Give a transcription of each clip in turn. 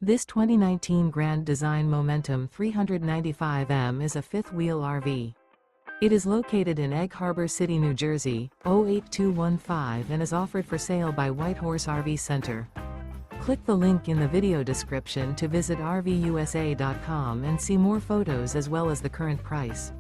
This 2019 Grand Design Momentum 395M is a fifth-wheel RV. It is located in Egg Harbor City, New Jersey, 08215 and is offered for sale by Whitehorse RV Center. Click the link in the video description to visit RVUSA.com and see more photos as well as the current price.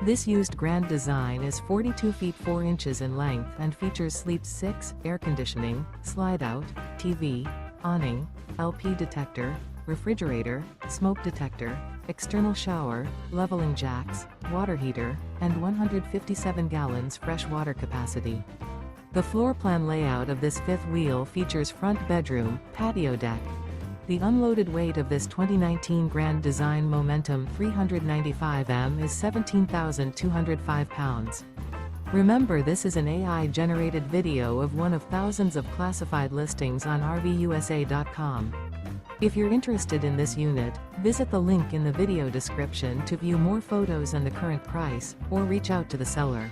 This used Grand Design is 42 feet 4 inches in length and features sleep 6, air conditioning, slide-out, TV, awning, LP detector, refrigerator, smoke detector, external shower, leveling jacks, water heater, and 157 gallons fresh water capacity. The floor plan layout of this fifth wheel features front bedroom, patio deck. The unloaded weight of this 2019 Grand Design Momentum 395M is 17,205 pounds. Remember, this is an AI-generated video of one of thousands of classified listings on RVUSA.com. If you're interested in this unit, visit the link in the video description to view more photos and the current price, or reach out to the seller.